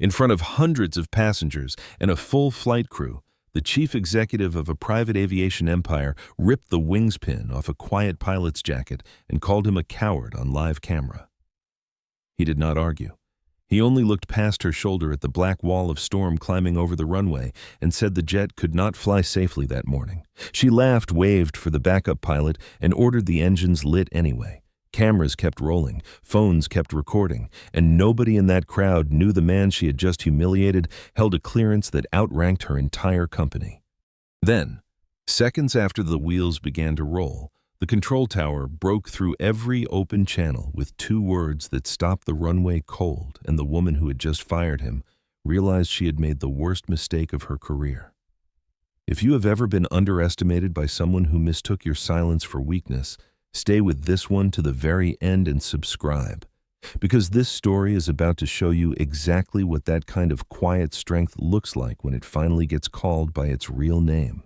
In front of hundreds of passengers and a full flight crew, the chief executive of a private aviation empire ripped the wings pin off a quiet pilot's jacket and called him a coward on live camera. He did not argue. He only looked past her shoulder at the black wall of storm climbing over the runway and said the jet could not fly safely that morning. She laughed, waved for the backup pilot, and ordered the engines lit anyway. Cameras kept rolling, phones kept recording, and nobody in that crowd knew the man she had just humiliated held a clearance that outranked her entire company. Then, seconds after the wheels began to roll, the control tower broke through every open channel with two words that stopped the runway cold, and the woman who had just fired him realized she had made the worst mistake of her career. If you have ever been underestimated by someone who mistook your silence for weakness, stay with this one to the very end and subscribe, because this story is about to show you exactly what that kind of quiet strength looks like when it finally gets called by its real name.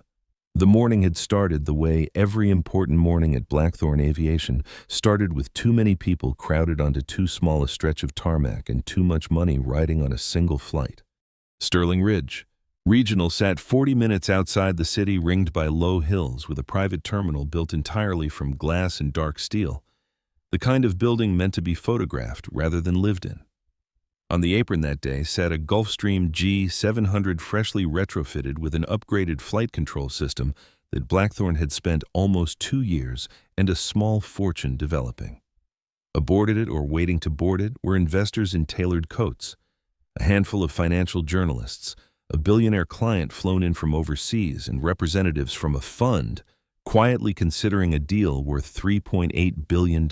The morning had started the way every important morning at Blackthorn Aviation started, with too many people crowded onto too small a stretch of tarmac and too much money riding on a single flight. Sterling Ridge Regional sat 40 minutes outside the city, ringed by low hills, with a private terminal built entirely from glass and dark steel, the kind of building meant to be photographed rather than lived in. On the apron that day sat a Gulfstream G700 freshly retrofitted with an upgraded flight control system that Blackthorn had spent almost 2 years and a small fortune developing. Aboarded it or waiting to board it were investors in tailored coats, a handful of financial journalists, a billionaire client flown in from overseas, and representatives from a fund quietly considering a deal worth $3.8 billion.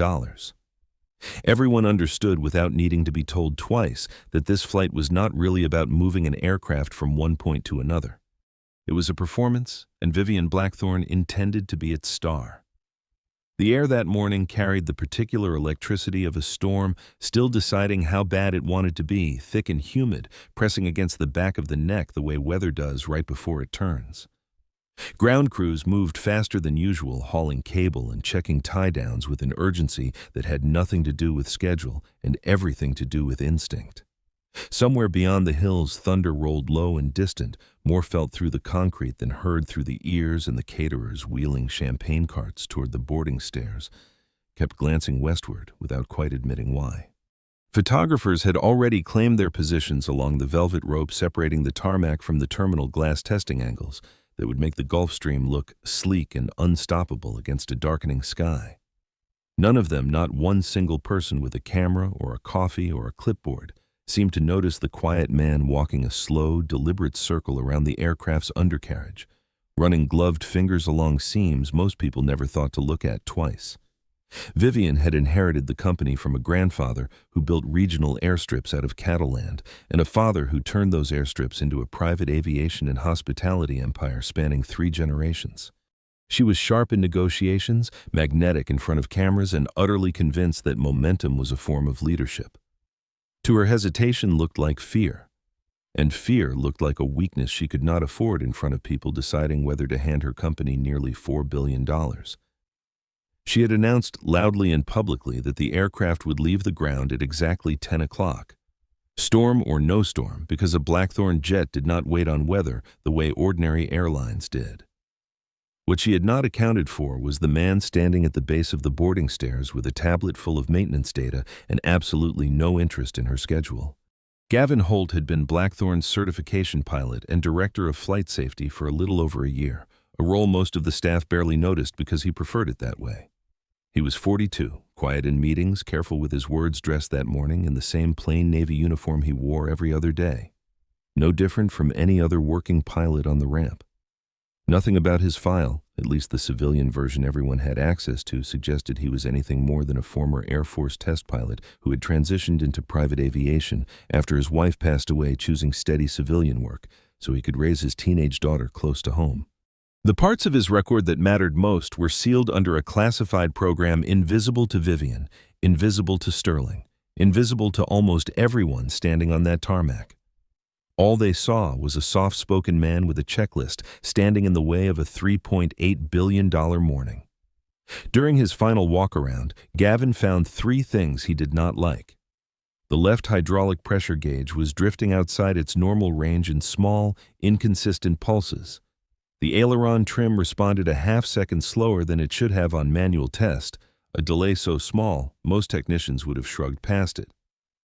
Everyone understood without needing to be told twice that this flight was not really about moving an aircraft from one point to another. It was a performance, and Vivian Blackthorn intended to be its star. The air that morning carried the particular electricity of a storm, still deciding how bad it wanted to be, thick and humid, pressing against the back of the neck the way weather does right before it turns. Ground crews moved faster than usual, hauling cable and checking tie-downs with an urgency that had nothing to do with schedule and everything to do with instinct. Somewhere beyond the hills, thunder rolled low and distant, more felt through the concrete than heard through the ears, and the caterers, wheeling champagne carts toward the boarding stairs, kept glancing westward without quite admitting why. Photographers had already claimed their positions along the velvet rope separating the tarmac from the terminal glass testing angles that would make the Gulfstream look sleek and unstoppable against a darkening sky. None of them, not one single person with a camera or a coffee or a clipboard, seemed to notice the quiet man walking a slow, deliberate circle around the aircraft's undercarriage, running gloved fingers along seams most people never thought to look at twice. Vivian had inherited the company from a grandfather who built regional airstrips out of cattle land, and a father who turned those airstrips into a private aviation and hospitality empire spanning 3 generations. She was sharp in negotiations, magnetic in front of cameras, and utterly convinced that momentum was a form of leadership. To her, hesitation looked like fear, and fear looked like a weakness she could not afford in front of people deciding whether to hand her company nearly $4 billion. She had announced loudly and publicly that the aircraft would leave the ground at exactly 10 o'clock. Storm or no storm, because a Blackthorn jet did not wait on weather the way ordinary airlines did. What she had not accounted for was the man standing at the base of the boarding stairs with a tablet full of maintenance data and absolutely no interest in her schedule. Gavin Holt had been Blackthorn's certification pilot and director of flight safety for a little over a year, a role most of the staff barely noticed because he preferred it that way. He was 42, quiet in meetings, careful with his words, dressed that morning in the same plain Navy uniform he wore every other day. No different from any other working pilot on the ramp. Nothing about his file, at least the civilian version everyone had access to, suggested he was anything more than a former Air Force test pilot who had transitioned into private aviation after his wife passed away, choosing steady civilian work so he could raise his teenage daughter close to home. The parts of his record that mattered most were sealed under a classified program invisible to Vivian, invisible to Sterling, invisible to almost everyone standing on that tarmac. All they saw was a soft-spoken man with a checklist standing in the way of a $3.8 billion morning. During his final walk-around, Gavin found 3 things he did not like. The left hydraulic pressure gauge was drifting outside its normal range in small, inconsistent pulses. The aileron trim responded a half-second slower than it should have on manual test, a delay so small most technicians would have shrugged past it.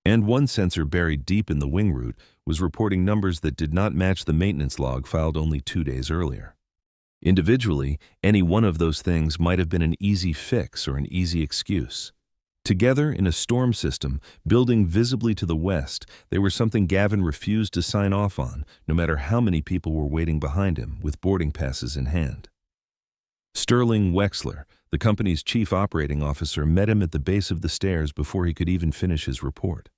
And one sensor buried deep in the wing root was reporting numbers that did not match the maintenance log filed only 2 days earlier. Individually, any one of those things might have been an easy fix or an easy excuse. Together, in a storm system, building visibly to the west, they were something Gavin refused to sign off on, no matter how many people were waiting behind him with boarding passes in hand. Sterling Wexler, the company's chief operating officer, met him at the base of the stairs before he could even finish his report.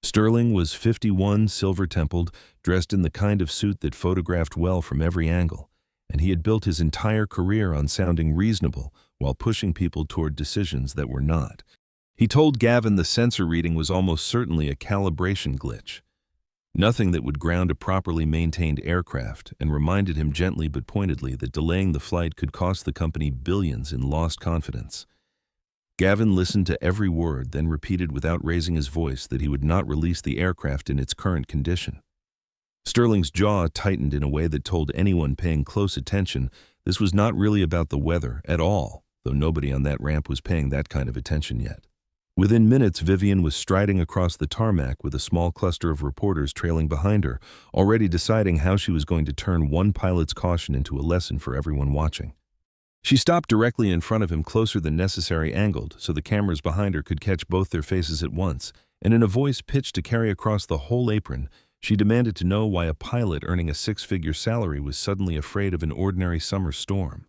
Sterling was 51, silver-templed, dressed in the kind of suit that photographed well from every angle, and he had built his entire career on sounding reasonable while pushing people toward decisions that were not. He told Gavin the sensor reading was almost certainly a calibration glitch, nothing that would ground a properly maintained aircraft, and reminded him gently but pointedly that delaying the flight could cost the company billions in lost confidence. Gavin listened to every word, then repeated without raising his voice that he would not release the aircraft in its current condition. Sterling's jaw tightened in a way that told anyone paying close attention this was not really about the weather at all, though nobody on that ramp was paying that kind of attention yet. Within minutes, Vivian was striding across the tarmac with a small cluster of reporters trailing behind her, already deciding how she was going to turn one pilot's caution into a lesson for everyone watching. She stopped directly in front of him, closer than necessary angled, so the cameras behind her could catch both their faces at once, and in a voice pitched to carry across the whole apron, she demanded to know why a pilot earning a 6-figure salary was suddenly afraid of an ordinary summer storm.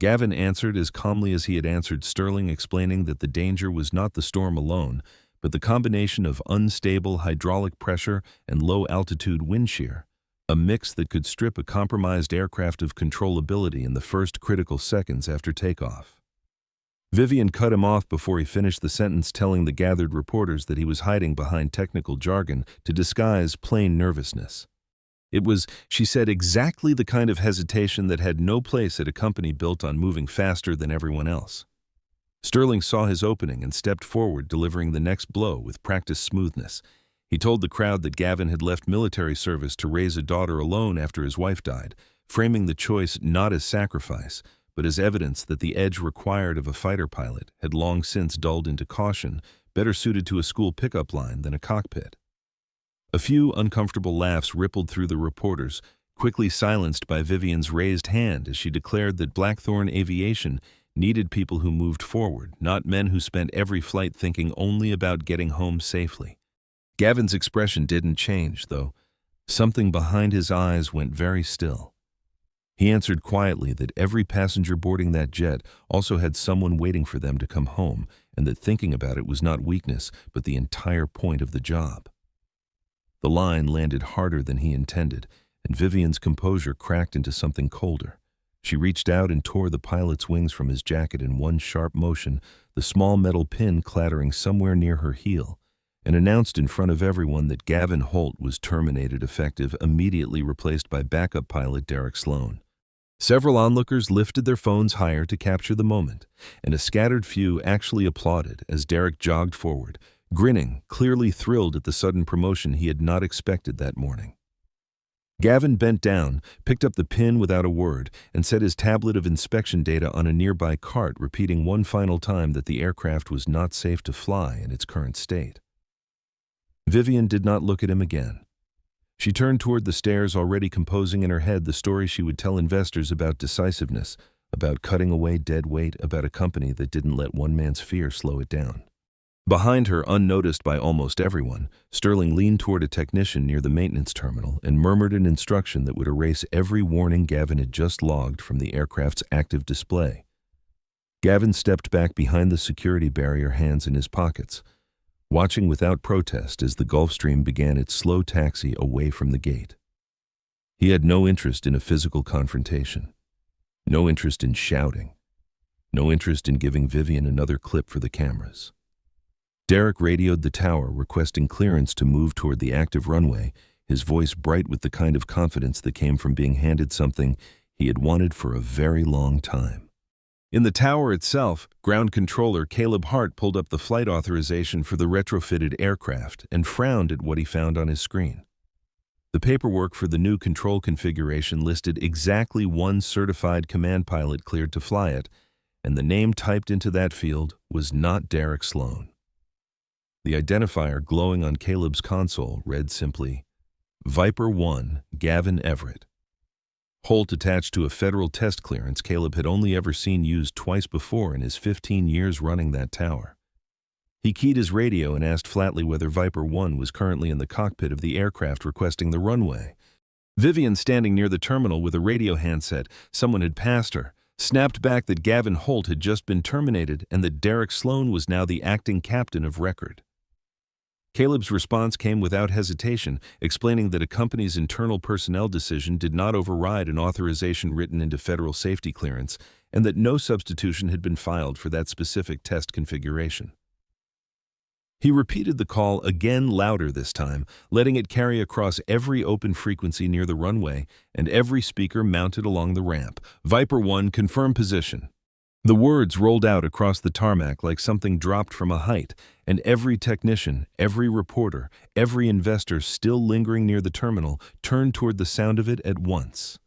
Gavin answered as calmly as he had answered Sterling, explaining that the danger was not the storm alone, but the combination of unstable hydraulic pressure and low-altitude wind shear, a mix that could strip a compromised aircraft of controllability in the first critical seconds after takeoff. Vivian cut him off before he finished the sentence, telling the gathered reporters that he was hiding behind technical jargon to disguise plain nervousness. It was, she said, exactly the kind of hesitation that had no place at a company built on moving faster than everyone else. Sterling saw his opening and stepped forward, delivering the next blow with practiced smoothness. He told the crowd that Gavin had left military service to raise a daughter alone after his wife died, framing the choice not as sacrifice, but as evidence that the edge required of a fighter pilot had long since dulled into caution, better suited to a school pickup line than a cockpit. A few uncomfortable laughs rippled through the reporters, quickly silenced by Vivian's raised hand as she declared that Blackthorn Aviation needed people who moved forward, not men who spent every flight thinking only about getting home safely. Gavin's expression didn't change, though. Something behind his eyes went very still. He answered quietly that every passenger boarding that jet also had someone waiting for them to come home, and that thinking about it was not weakness, but the entire point of the job. The line landed harder than he intended, and Vivian's composure cracked into something colder. She reached out and tore the pilot's wings from his jacket in one sharp motion, the small metal pin clattering somewhere near her heel, and announced in front of everyone that Gavin Holt was terminated effective, immediately replaced by backup pilot Derek Sloan. Several onlookers lifted their phones higher to capture the moment, and a scattered few actually applauded as Derek jogged forward, grinning, clearly thrilled at the sudden promotion he had not expected that morning. Gavin bent down, picked up the pin without a word, and set his tablet of inspection data on a nearby cart, repeating one final time that the aircraft was not safe to fly in its current state. Vivian did not look at him again. She turned toward the stairs, already composing in her head the story she would tell investors about decisiveness, about cutting away dead weight, about a company that didn't let one man's fear slow it down. Behind her, unnoticed by almost everyone, Sterling leaned toward a technician near the maintenance terminal and murmured an instruction that would erase every warning Gavin had just logged from the aircraft's active display. Gavin stepped back behind the security barrier, hands in his pockets, watching without protest as the Gulfstream began its slow taxi away from the gate. He had no interest in a physical confrontation, no interest in shouting, no interest in giving Vivian another clip for the cameras. Derek radioed the tower, requesting clearance to move toward the active runway, his voice bright with the kind of confidence that came from being handed something he had wanted for a very long time. In the tower itself, ground controller Caleb Hart pulled up the flight authorization for the retrofitted aircraft and frowned at what he found on his screen. The paperwork for the new control configuration listed exactly one certified command pilot cleared to fly it, and the name typed into that field was not Derek Sloan. The identifier glowing on Caleb's console read simply, Viper 1, Gavin Everett. Holt attached to a federal test clearance Caleb had only ever seen used twice before in his 15 years running that tower. He keyed his radio and asked flatly whether Viper 1 was currently in the cockpit of the aircraft requesting the runway. Vivian, standing near the terminal with a radio handset, someone had passed her, snapped back that Gavin Holt had just been terminated and that Derek Sloan was now the acting captain of record. Caleb's response came without hesitation, explaining that a company's internal personnel decision did not override an authorization written into federal safety clearance and that no substitution had been filed for that specific test configuration. He repeated the call again, louder this time, letting it carry across every open frequency near the runway and every speaker mounted along the ramp. Viper 1, confirm position. The words rolled out across the tarmac like something dropped from a height, and every technician, every reporter, every investor still lingering near the terminal turned toward the sound of it at once.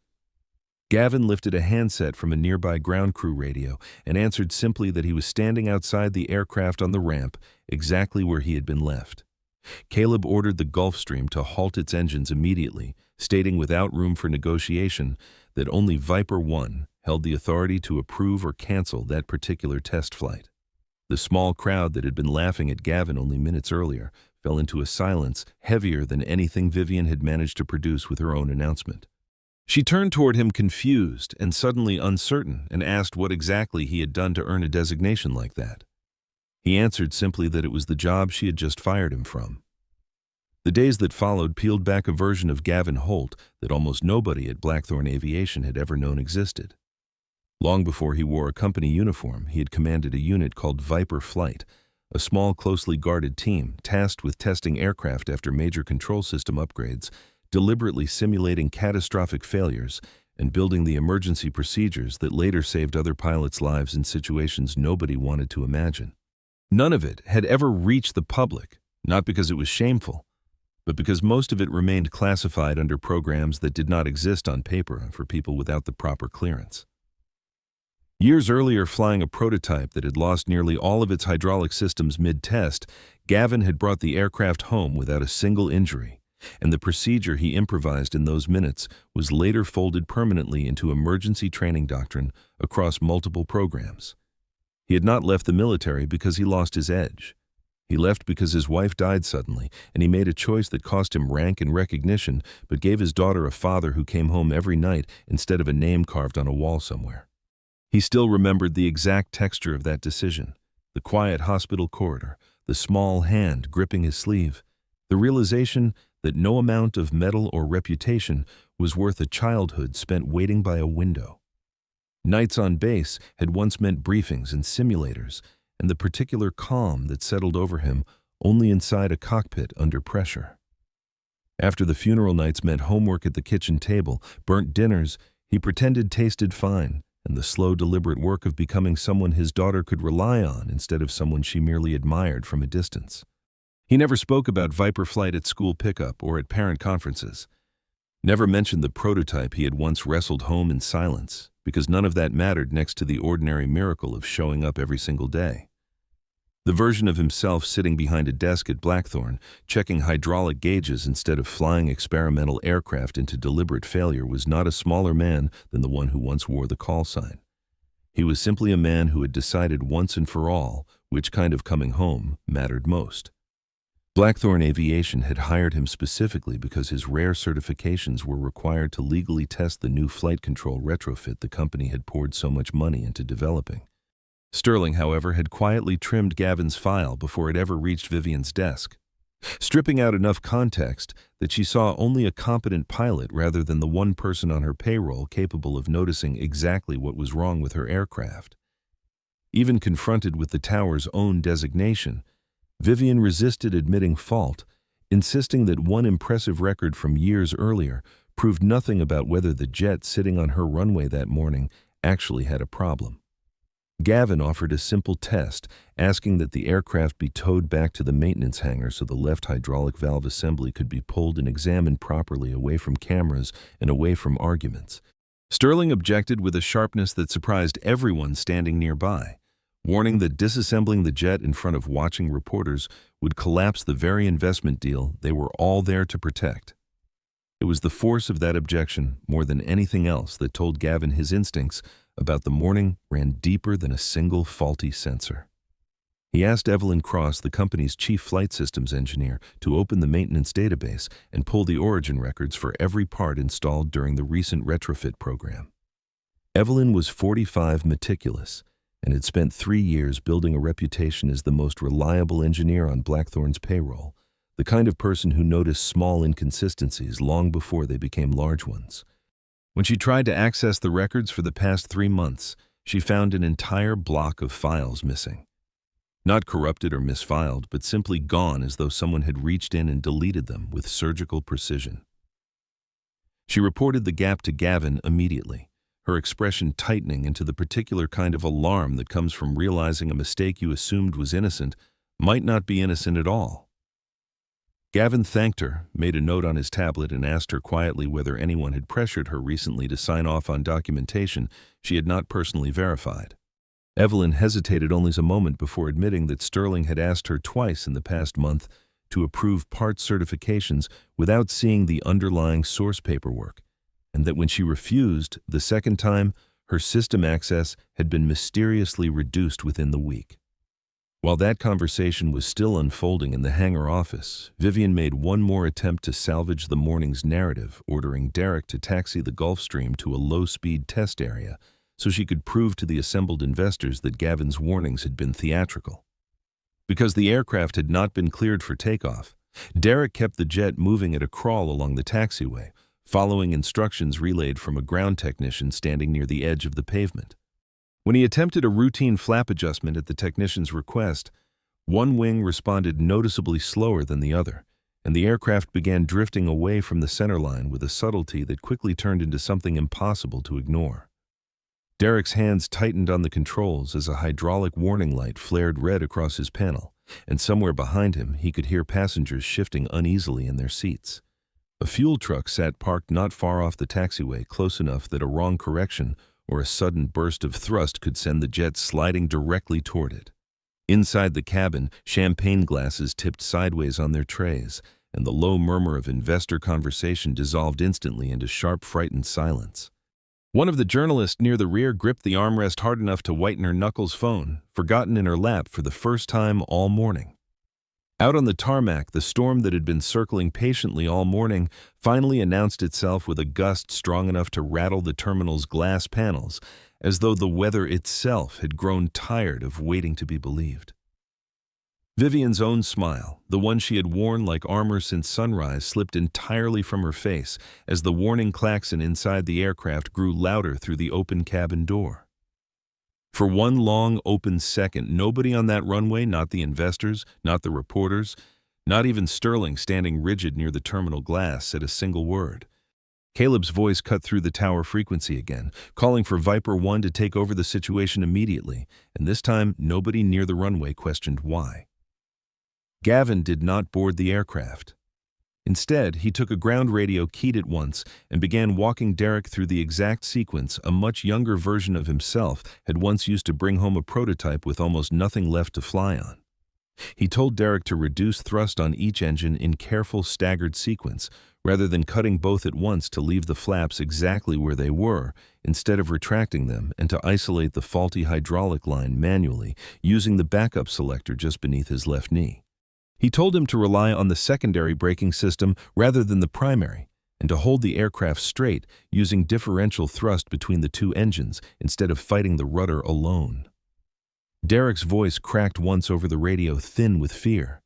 Gavin lifted a handset from a nearby ground crew radio and answered simply that he was standing outside the aircraft on the ramp, exactly where he had been left. Caleb ordered the Gulfstream to halt its engines immediately, stating without room for negotiation that only Viper 1 held the authority to approve or cancel that particular test flight. The small crowd that had been laughing at Gavin only minutes earlier fell into a silence heavier than anything Vivian had managed to produce with her own announcement. She turned toward him confused and suddenly uncertain and asked what exactly he had done to earn a designation like that. He answered simply that it was the job she had just fired him from. The days that followed peeled back a version of Gavin Holt that almost nobody at Blackthorn Aviation had ever known existed. Long before he wore a company uniform, he had commanded a unit called Viper Flight, a small, closely guarded team tasked with testing aircraft after major control system upgrades, deliberately simulating catastrophic failures, and building the emergency procedures that later saved other pilots' lives in situations nobody wanted to imagine. None of it had ever reached the public, not because it was shameful, but because most of it remained classified under programs that did not exist on paper for people without the proper clearance. Years earlier, flying a prototype that had lost nearly all of its hydraulic systems mid-test, Gavin had brought the aircraft home without a single injury, and the procedure he improvised in those minutes was later folded permanently into emergency training doctrine across multiple programs. He had not left the military because he lost his edge. He left because his wife died suddenly, and he made a choice that cost him rank and recognition, but gave his daughter a father who came home every night instead of a name carved on a wall somewhere. He still remembered the exact texture of that decision, the quiet hospital corridor, the small hand gripping his sleeve, the realization that no amount of medal or reputation was worth a childhood spent waiting by a window. Nights on base had once meant briefings and simulators, and the particular calm that settled over him only inside a cockpit under pressure. After the funeral nights meant homework at the kitchen table, burnt dinners, he pretended tasted fine, and the slow, deliberate work of becoming someone his daughter could rely on instead of someone she merely admired from a distance. He never spoke about Viper Flight at school pickup or at parent conferences. Never mentioned the prototype he had once wrestled home in silence, because none of that mattered next to the ordinary miracle of showing up every single day. The version of himself sitting behind a desk at Blackthorn, checking hydraulic gauges instead of flying experimental aircraft into deliberate failure, was not a smaller man than the one who once wore the call sign. He was simply a man who had decided once and for all which kind of coming home mattered most. Blackthorn Aviation had hired him specifically because his rare certifications were required to legally test the new flight control retrofit the company had poured so much money into developing. Sterling, however, had quietly trimmed Gavin's file before it ever reached Vivian's desk, stripping out enough context that she saw only a competent pilot rather than the one person on her payroll capable of noticing exactly what was wrong with her aircraft. Even confronted with the tower's own designation, Vivian resisted admitting fault, insisting that one impressive record from years earlier proved nothing about whether the jet sitting on her runway that morning actually had a problem. Gavin offered a simple test, asking that the aircraft be towed back to the maintenance hangar so the left hydraulic valve assembly could be pulled and examined properly, away from cameras and away from arguments. Sterling objected with a sharpness that surprised everyone standing nearby, warning that disassembling the jet in front of watching reporters would collapse the very investment deal they were all there to protect. It was the force of that objection, more than anything else, that told Gavin his instincts about the morning ran deeper than a single faulty sensor. He asked Evelyn Cross, the company's chief flight systems engineer, to open the maintenance database and pull the origin records for every part installed during the recent retrofit program. Evelyn was 45, meticulous, and had spent 3 years building a reputation as the most reliable engineer on Blackthorn's payroll, the kind of person who noticed small inconsistencies long before they became large ones. When she tried to access the records for the past 3 months, she found an entire block of files missing. Not corrupted or misfiled, but simply gone, as though someone had reached in and deleted them with surgical precision. She reported the gap to Gavin immediately, her expression tightening into the particular kind of alarm that comes from realizing a mistake you assumed was innocent might not be innocent at all. Gavin thanked her, made a note on his tablet, and asked her quietly whether anyone had pressured her recently to sign off on documentation she had not personally verified. Evelyn hesitated only a moment before admitting that Sterling had asked her twice in the past month to approve part certifications without seeing the underlying source paperwork, and that when she refused the second time, her system access had been mysteriously reduced within the week. While that conversation was still unfolding in the hangar office, Vivian made one more attempt to salvage the morning's narrative, ordering Derek to taxi the Gulfstream to a low-speed test area so she could prove to the assembled investors that Gavin's warnings had been theatrical. Because the aircraft had not been cleared for takeoff, Derek kept the jet moving at a crawl along the taxiway, following instructions relayed from a ground technician standing near the edge of the pavement. When he attempted a routine flap adjustment at the technician's request, one wing responded noticeably slower than the other, and the aircraft began drifting away from the center line with a subtlety that quickly turned into something impossible to ignore. Derek's hands tightened on the controls as a hydraulic warning light flared red across his panel, and somewhere behind him he could hear passengers shifting uneasily in their seats. A fuel truck sat parked not far off the taxiway, close enough that a wrong correction or a sudden burst of thrust could send the jet sliding directly toward it. Inside the cabin, champagne glasses tipped sideways on their trays, and the low murmur of investor conversation dissolved instantly into sharp, frightened silence. One of the journalists near the rear gripped the armrest hard enough to whiten her knuckles' phone, forgotten in her lap for the first time all morning. Out on the tarmac, the storm that had been circling patiently all morning finally announced itself with a gust strong enough to rattle the terminal's glass panels, as though the weather itself had grown tired of waiting to be believed. Vivian's own smile, the one she had worn like armor since sunrise, slipped entirely from her face as the warning klaxon inside the aircraft grew louder through the open cabin door. For one long, open second, nobody on that runway, not the investors, not the reporters, not even Sterling standing rigid near the terminal glass, said a single word. Caleb's voice cut through the tower frequency again, calling for Viper 1 to take over the situation immediately, and this time nobody near the runway questioned why. Gavin did not board the aircraft. Instead, he took a ground radio keyed at once and began walking Derek through the exact sequence a much younger version of himself had once used to bring home a prototype with almost nothing left to fly on. He told Derek to reduce thrust on each engine in careful, staggered sequence, rather than cutting both at once to leave the flaps exactly where they were, instead of retracting them, and to isolate the faulty hydraulic line manually, using the backup selector just beneath his left knee. He told him to rely on the secondary braking system rather than the primary, and to hold the aircraft straight using differential thrust between the two engines instead of fighting the rudder alone. Derek's voice cracked once over the radio, thin with fear.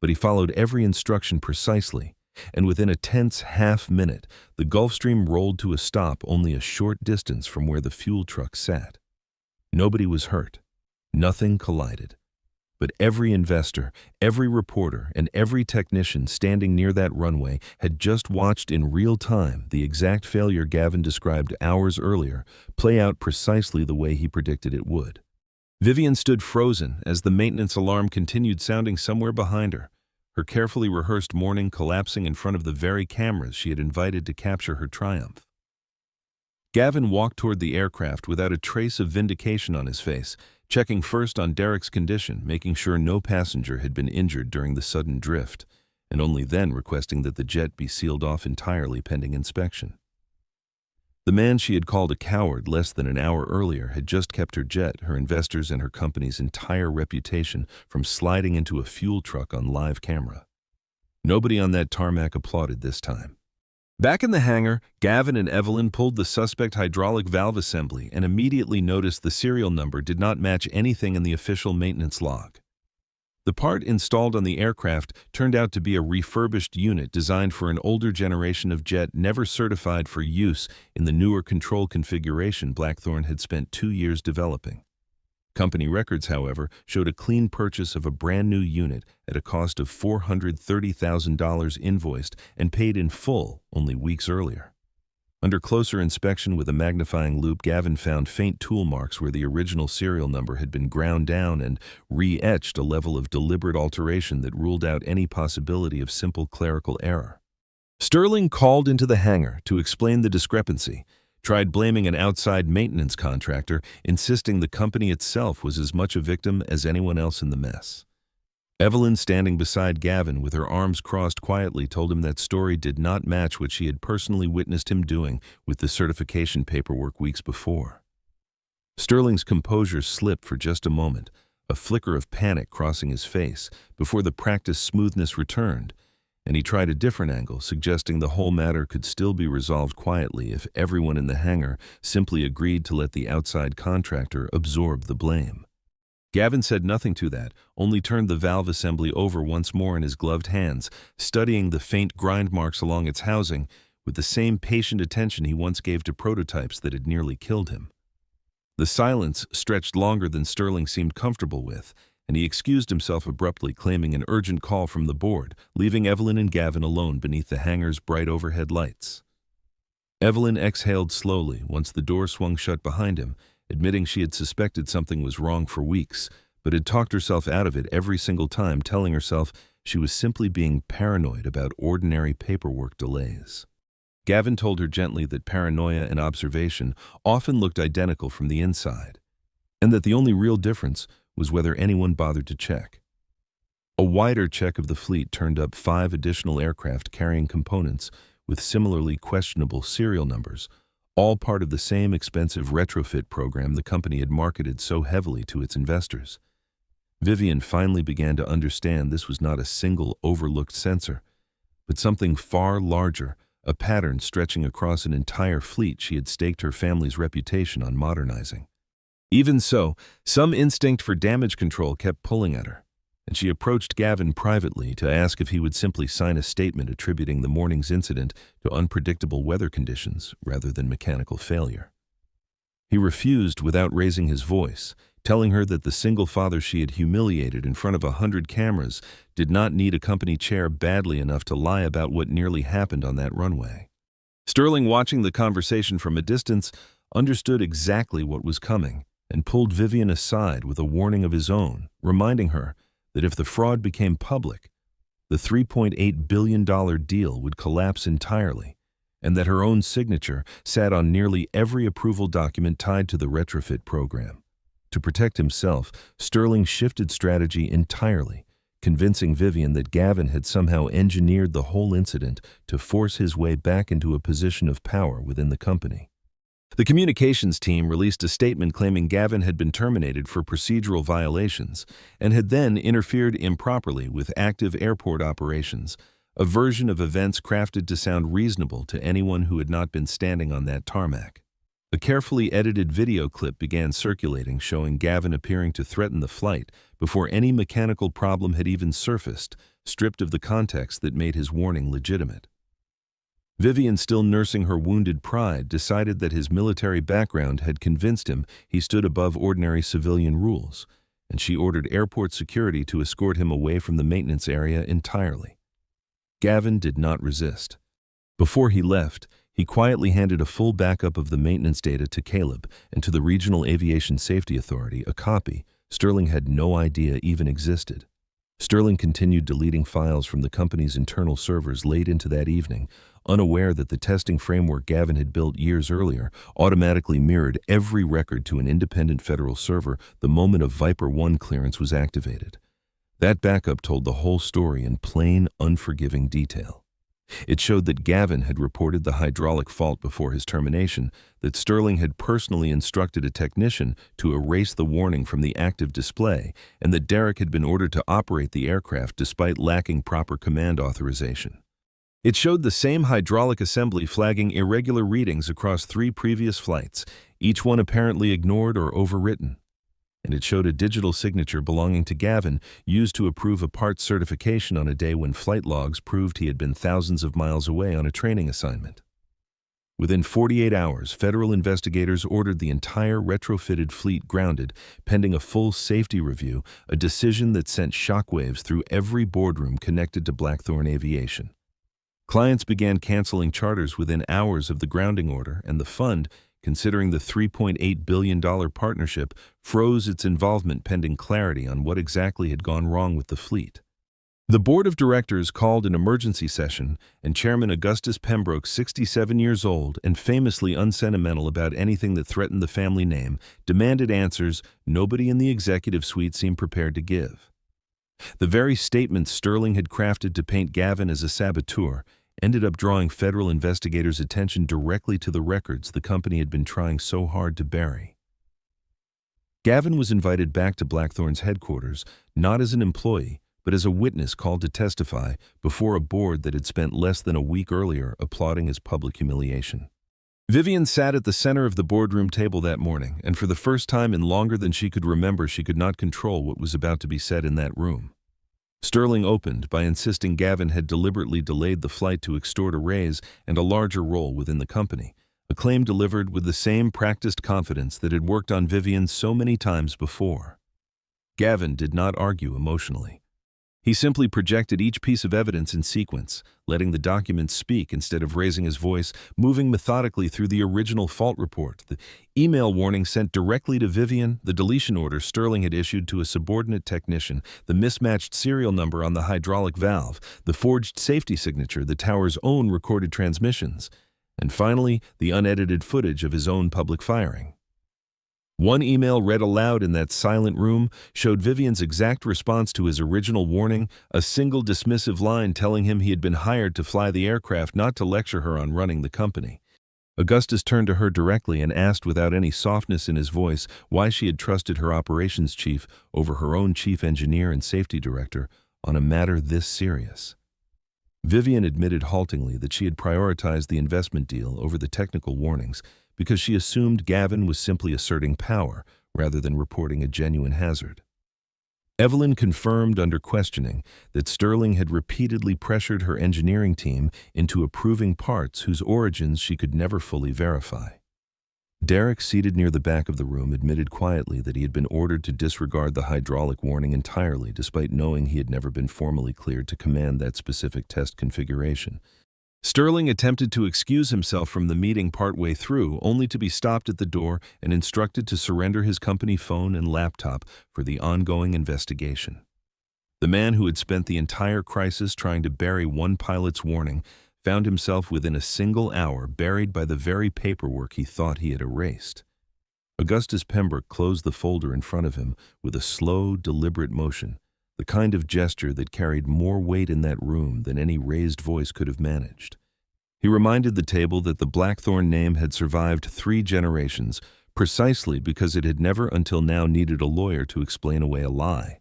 But he followed every instruction precisely, and within a tense half-minute, the Gulfstream rolled to a stop only a short distance from where the fuel truck sat. Nobody was hurt. Nothing collided. But every investor, every reporter, and every technician standing near that runway had just watched in real time the exact failure Gavin described hours earlier play out precisely the way he predicted it would. Vivian stood frozen as the maintenance alarm continued sounding somewhere behind her, her carefully rehearsed morning collapsing in front of the very cameras she had invited to capture her triumph. Gavin walked toward the aircraft without a trace of vindication on his face, checking first on Derek's condition, making sure no passenger had been injured during the sudden drift, and only then requesting that the jet be sealed off entirely pending inspection. The man she had called a coward less than an hour earlier had just kept her jet, her investors, and her company's entire reputation from sliding into a fuel truck on live camera. Nobody on that tarmac applauded this time. Back in the hangar, Gavin and Evelyn pulled the suspect hydraulic valve assembly and immediately noticed the serial number did not match anything in the official maintenance log. The part installed on the aircraft turned out to be a refurbished unit designed for an older generation of jet never certified for use in the newer control configuration Blackthorne had spent 2 years developing. Company records, however, showed a clean purchase of a brand new unit at a cost of $430,000 invoiced and paid in full only weeks earlier. Under closer inspection with a magnifying loupe, Gavin found faint tool marks where the original serial number had been ground down and re-etched, a level of deliberate alteration that ruled out any possibility of simple clerical error. Sterling called into the hangar to explain the discrepancy, tried blaming an outside maintenance contractor, insisting the company itself was as much a victim as anyone else in the mess. Evelyn, standing beside Gavin with her arms crossed, quietly told him that story did not match what she had personally witnessed him doing with the certification paperwork weeks before. Sterling's composure slipped for just a moment, a flicker of panic crossing his face, before the practiced smoothness returned, and he tried a different angle, suggesting the whole matter could still be resolved quietly if everyone in the hangar simply agreed to let the outside contractor absorb the blame. Gavin said nothing to that, only turned the valve assembly over once more in his gloved hands, studying the faint grind marks along its housing with the same patient attention he once gave to prototypes that had nearly killed him. The silence stretched longer than Sterling seemed comfortable with, and he excused himself abruptly, claiming an urgent call from the board, leaving Evelyn and Gavin alone beneath the hangar's bright overhead lights. Evelyn exhaled slowly once the door swung shut behind him, admitting she had suspected something was wrong for weeks, but had talked herself out of it every single time, telling herself she was simply being paranoid about ordinary paperwork delays. Gavin told her gently that paranoia and observation often looked identical from the inside, and that the only real difference was whether anyone bothered to check. A wider check of the fleet turned up 5 additional aircraft carrying components with similarly questionable serial numbers, all part of the same expensive retrofit program the company had marketed so heavily to its investors. Vivian finally began to understand this was not a single overlooked sensor, but something far larger, a pattern stretching across an entire fleet she had staked her family's reputation on modernizing. Even so, some instinct for damage control kept pulling at her, and she approached Gavin privately to ask if he would simply sign a statement attributing the morning's incident to unpredictable weather conditions rather than mechanical failure. He refused without raising his voice, telling her that the single father she had humiliated in front of 100 cameras did not need a company chair badly enough to lie about what nearly happened on that runway. Sterling, watching the conversation from a distance, understood exactly what was coming and pulled Vivian aside with a warning of his own, reminding her that if the fraud became public, the $3.8 billion deal would collapse entirely, and that her own signature sat on nearly every approval document tied to the retrofit program. To protect himself, Sterling shifted strategy entirely, convincing Vivian that Gavin had somehow engineered the whole incident to force his way back into a position of power within the company. The communications team released a statement claiming Gavin had been terminated for procedural violations and had then interfered improperly with active airport operations, a version of events crafted to sound reasonable to anyone who had not been standing on that tarmac. A carefully edited video clip began circulating showing Gavin appearing to threaten the flight before any mechanical problem had even surfaced, stripped of the context that made his warning legitimate. Vivian, still nursing her wounded pride, decided that his military background had convinced him he stood above ordinary civilian rules, and she ordered airport security to escort him away from the maintenance area entirely. Gavin did not resist. Before he left, He quietly handed a full backup of the maintenance data to Caleb and to the Regional Aviation Safety Authority, a copy Sterling had no idea even existed. Sterling continued deleting files from the company's internal servers late into that evening, unaware that the testing framework Gavin had built years earlier automatically mirrored every record to an independent federal server the moment a Viper 1 clearance was activated. That backup told the whole story in plain, unforgiving detail. It showed that Gavin had reported the hydraulic fault before his termination, that Sterling had personally instructed a technician to erase the warning from the active display, and that Derek had been ordered to operate the aircraft despite lacking proper command authorization. It showed the same hydraulic assembly flagging irregular readings across 3 previous flights, each one apparently ignored or overwritten. And it showed a digital signature belonging to Gavin used to approve a part certification on a day when flight logs proved he had been thousands of miles away on a training assignment. Within 48 hours, federal investigators ordered the entire retrofitted fleet grounded, pending a full safety review, a decision that sent shockwaves through every boardroom connected to Blackthorn Aviation. Clients began canceling charters within hours of the grounding order, and the fund, considering the $3.8 billion partnership, froze its involvement pending clarity on what exactly had gone wrong with the fleet. The board of directors called an emergency session, and Chairman Augustus Pembroke, 67 years old and famously unsentimental about anything that threatened the family name, demanded answers nobody in the executive suite seemed prepared to give. The very statements Sterling had crafted to paint Gavin as a saboteur ended up drawing federal investigators' attention directly to the records the company had been trying so hard to bury. Gavin was invited back to Blackthorn's headquarters, not as an employee, but as a witness called to testify before a board that had spent less than a week earlier applauding his public humiliation. Vivian sat at the center of the boardroom table that morning, and for the first time in longer than she could remember, she could not control what was about to be said in that room. Sterling opened by insisting Gavin had deliberately delayed the flight to extort a raise and a larger role within the company, a claim delivered with the same practiced confidence that had worked on Vivian so many times before. Gavin did not argue emotionally. He simply projected each piece of evidence in sequence, letting the documents speak instead of raising his voice, moving methodically through the original fault report, the email warning sent directly to Vivian, the deletion order Sterling had issued to a subordinate technician, the mismatched serial number on the hydraulic valve, the forged safety signature, the tower's own recorded transmissions, and finally, the unedited footage of his own public firing. One email read aloud in that silent room showed Vivian's exact response to his original warning, a single dismissive line telling him he had been hired to fly the aircraft, not to lecture her on running the company. Augustus turned to her directly and asked without any softness in his voice why she had trusted her operations chief over her own chief engineer and safety director on a matter this serious. Vivian admitted haltingly that she had prioritized the investment deal over the technical warnings, because she assumed Gavin was simply asserting power rather than reporting a genuine hazard. Evelyn confirmed under questioning that Sterling had repeatedly pressured her engineering team into approving parts whose origins she could never fully verify. Derek, seated near the back of the room, admitted quietly that he had been ordered to disregard the hydraulic warning entirely, despite knowing he had never been formally cleared to command that specific test configuration. Sterling attempted to excuse himself from the meeting partway through, only to be stopped at the door and instructed to surrender his company phone and laptop for the ongoing investigation. The man who had spent the entire crisis trying to bury one pilot's warning found himself within a single hour buried by the very paperwork he thought he had erased. Augustus Pembroke closed the folder in front of him with a slow, deliberate motion, the kind of gesture that carried more weight in that room than any raised voice could have managed. He reminded the table that the Blackthorn name had survived 3 generations, precisely because it had never until now needed a lawyer to explain away a lie.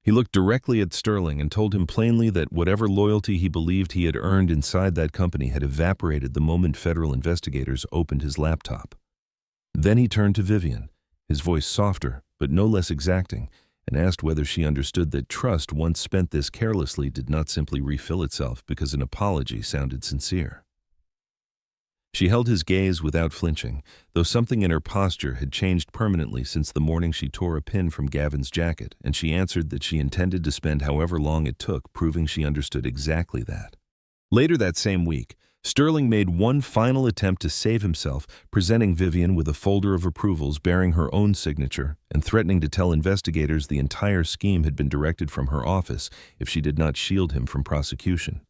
He looked directly at Sterling and told him plainly that whatever loyalty he believed he had earned inside that company had evaporated the moment federal investigators opened his laptop. Then he turned to Vivian, his voice softer but no less exacting, and asked whether she understood that trust once spent this carelessly did not simply refill itself because an apology sounded sincere. She held his gaze without flinching, though something in her posture had changed permanently since the morning she tore a pin from Gavin's jacket, and she answered that she intended to spend however long it took proving she understood exactly that. Later that same week, Sterling made one final attempt to save himself, presenting Vivian with a folder of approvals bearing her own signature and threatening to tell investigators the entire scheme had been directed from her office if she did not shield him from prosecution.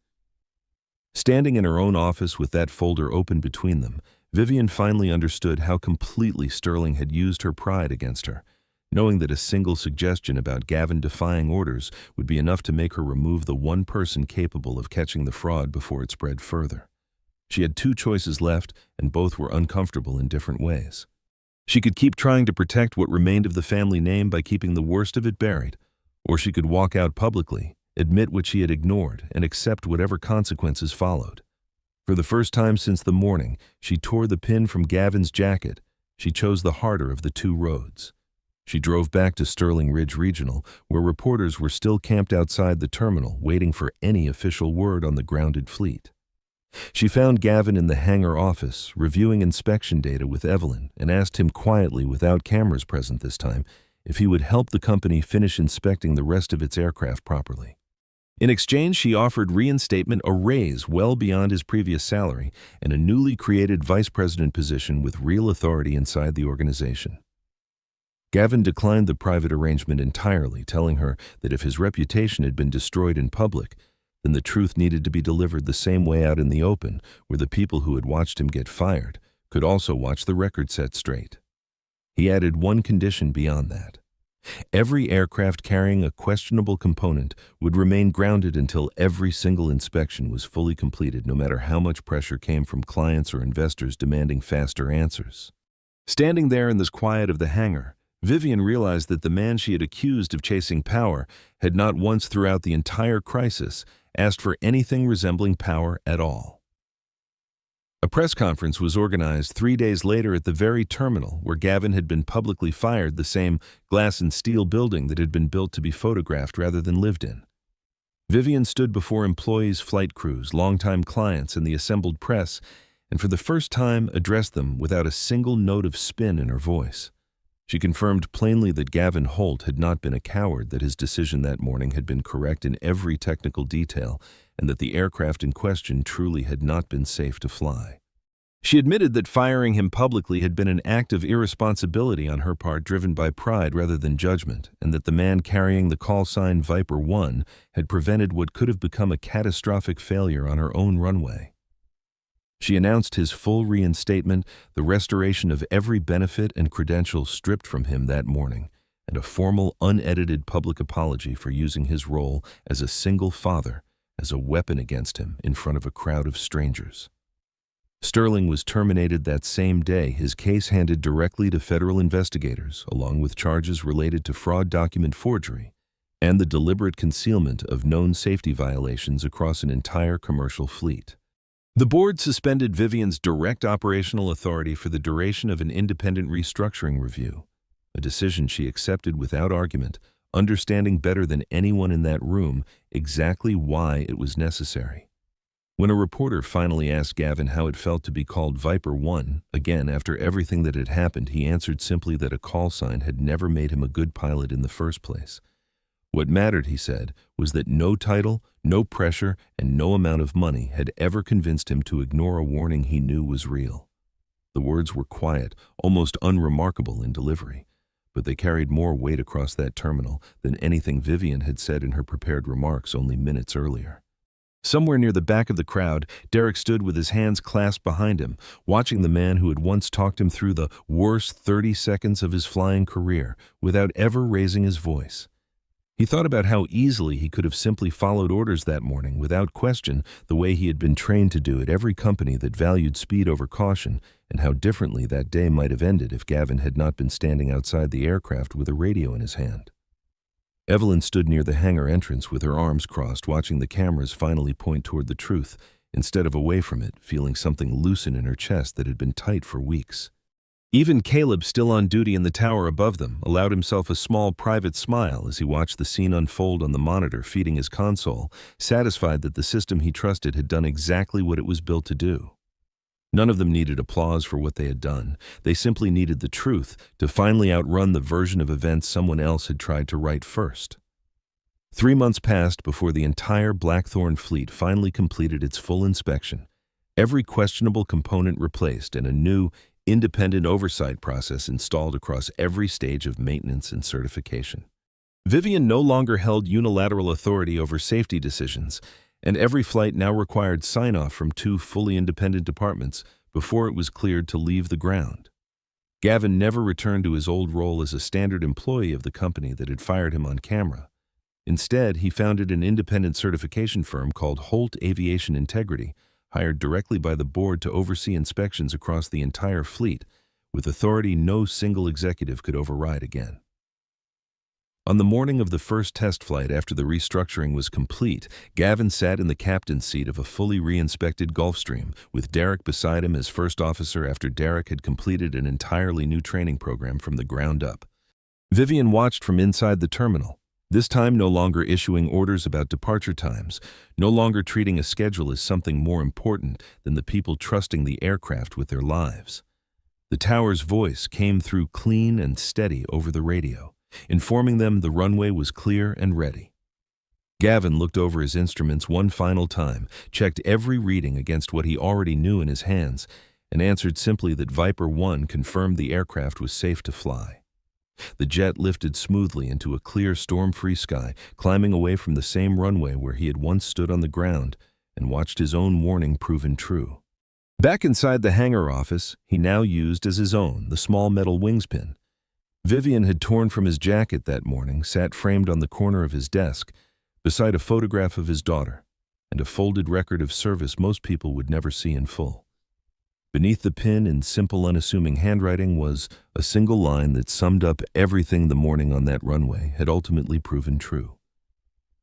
Standing in her own office with that folder open between them, Vivian finally understood how completely Sterling had used her pride against her, knowing that a single suggestion about Gavin defying orders would be enough to make her remove the one person capable of catching the fraud before it spread further. She had two choices left, and both were uncomfortable in different ways. She could keep trying to protect what remained of the family name by keeping the worst of it buried, or she could walk out publicly, admit what she had ignored, and accept whatever consequences followed. For the first time since the morning she tore the pin from Gavin's jacket, she chose the harder of the two roads. She drove back to Sterling Ridge Regional, where reporters were still camped outside the terminal, waiting for any official word on the grounded fleet. She found Gavin in the hangar office, reviewing inspection data with Evelyn, and asked him quietly, without cameras present this time, if he would help the company finish inspecting the rest of its aircraft properly. In exchange, she offered reinstatement, a raise well beyond his previous salary, and a newly created vice president position with real authority inside the organization. Gavin declined the private arrangement entirely, telling her that if his reputation had been destroyed in public, then the truth needed to be delivered the same way out in the open, where the people who had watched him get fired could also watch the record set straight. He added one condition beyond that. Every aircraft carrying a questionable component would remain grounded until every single inspection was fully completed, no matter how much pressure came from clients or investors demanding faster answers. Standing there in the quiet of the hangar, Vivian realized that the man she had accused of chasing power had not once throughout the entire crisis asked for anything resembling power at all. A press conference was organized 3 days later at the very terminal where Gavin had been publicly fired, the same glass and steel building that had been built to be photographed rather than lived in. Vivian stood before employees, flight crews, longtime clients, and the assembled press, and for the first time addressed them without a single note of spin in her voice. She confirmed plainly that Gavin Holt had not been a coward, that his decision that morning had been correct in every technical detail, and that the aircraft in question truly had not been safe to fly. She admitted that firing him publicly had been an act of irresponsibility on her part, driven by pride rather than judgment, and that the man carrying the call sign Viper 1 had prevented what could have become a catastrophic failure on her own runway. She announced his full reinstatement, the restoration of every benefit and credential stripped from him that morning, and a formal, unedited public apology for using his role as a single father as a weapon against him in front of a crowd of strangers. Sterling was terminated that same day, his case handed directly to federal investigators, along with charges related to fraud, document forgery, and the deliberate concealment of known safety violations across an entire commercial fleet. The board suspended Vivian's direct operational authority for the duration of an independent restructuring review, a decision she accepted without argument, understanding better than anyone in that room exactly why it was necessary. When a reporter finally asked Gavin how it felt to be called Viper 1, again after everything that had happened, he answered simply that a call sign had never made him a good pilot in the first place. What mattered, he said, was that no title, no pressure, and no amount of money had ever convinced him to ignore a warning he knew was real. The words were quiet, almost unremarkable in delivery, but they carried more weight across that terminal than anything Vivian had said in her prepared remarks only minutes earlier. Somewhere near the back of the crowd, Derek stood with his hands clasped behind him, watching the man who had once talked him through the worst 30 seconds of his flying career without ever raising his voice. He thought about how easily he could have simply followed orders that morning without question, the way he had been trained to do at every company that valued speed over caution, and how differently that day might have ended if Gavin had not been standing outside the aircraft with a radio in his hand. Evelyn stood near the hangar entrance with her arms crossed, watching the cameras finally point toward the truth, instead of away from it, feeling something loosen in her chest that had been tight for weeks. Even Caleb, still on duty in the tower above them, allowed himself a small private smile as he watched the scene unfold on the monitor feeding his console, satisfied that the system he trusted had done exactly what it was built to do. None of them needed applause for what they had done. They simply needed the truth to finally outrun the version of events someone else had tried to write first. 3 months passed before the entire Blackthorn fleet finally completed its full inspection, Every questionable component replaced and a new, independent oversight process installed across every stage of maintenance and certification. Vivian no longer held unilateral authority over safety decisions, and every flight now required sign-off from two fully independent departments before it was cleared to leave the ground. Gavin never returned to his old role as a standard employee of the company that had fired him on camera. Instead, he founded an independent certification firm called Holt Aviation Integrity, hired directly by the board to oversee inspections across the entire fleet, with authority no single executive could override again. On the morning of the first test flight after the restructuring was complete, Gavin sat in the captain's seat of a fully re-inspected Gulfstream, with Derek beside him as first officer after Derek had completed an entirely new training program from the ground up. Vivian watched from inside the terminal, this time no longer issuing orders about departure times, no longer treating a schedule as something more important than the people trusting the aircraft with their lives. The tower's voice came through clean and steady over the radio, informing them the runway was clear and ready. Gavin looked over his instruments one final time, checked every reading against what he already knew in his hands, and answered simply that Viper 1 confirmed the aircraft was safe to fly. The jet lifted smoothly into a clear, storm-free sky, climbing away from the same runway where he had once stood on the ground and watched his own warning proven true. Back inside the hangar office, he now used as his own the small metal wings pin. Vivian had torn from his jacket that morning, sat framed on the corner of his desk, beside a photograph of his daughter and a folded record of service most people would never see in full. Beneath the pin, in simple, unassuming handwriting, was a single line that summed up everything the morning on that runway had ultimately proven true.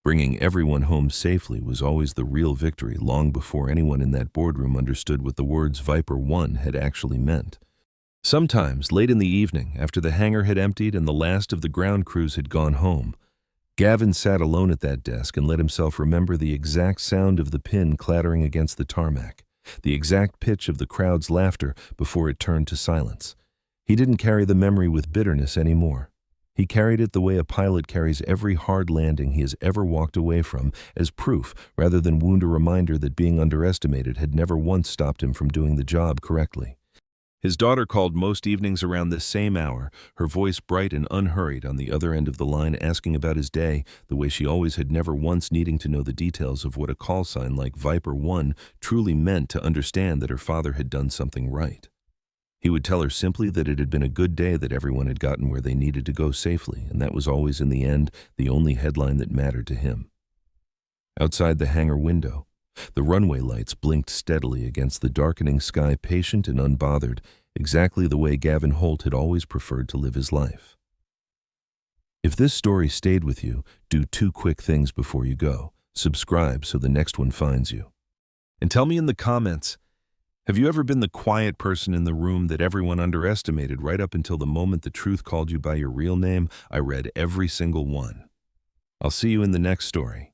Bringing everyone home safely was always the real victory, long before anyone in that boardroom understood what the words Viper 1 had actually meant. Sometimes, late in the evening, after the hangar had emptied and the last of the ground crews had gone home, Gavin sat alone at that desk and let himself remember the exact sound of the pin clattering against the tarmac, the exact pitch of the crowd's laughter before it turned to silence. He didn't carry the memory with bitterness anymore. He carried it the way a pilot carries every hard landing he has ever walked away from, as proof rather than wound a reminder that being underestimated had never once stopped him from doing the job correctly. His daughter called most evenings around this same hour, her voice bright and unhurried on the other end of the line, asking about his day, the way she always had, never once needing to know the details of what a call sign like Viper 1 truly meant to understand that her father had done something right. He would tell her simply that it had been a good day, that everyone had gotten where they needed to go safely, and that was always, in the end, the only headline that mattered to him. Outside the hangar window, the runway lights blinked steadily against the darkening sky, patient and unbothered, exactly the way Gavin Holt had always preferred to live his life. If this story stayed with you, do two quick things before you go. Subscribe so the next one finds you. And tell me in the comments, have you ever been the quiet person in the room that everyone underestimated right up until the moment the truth called you by your real name? I read every single one. I'll see you in the next story.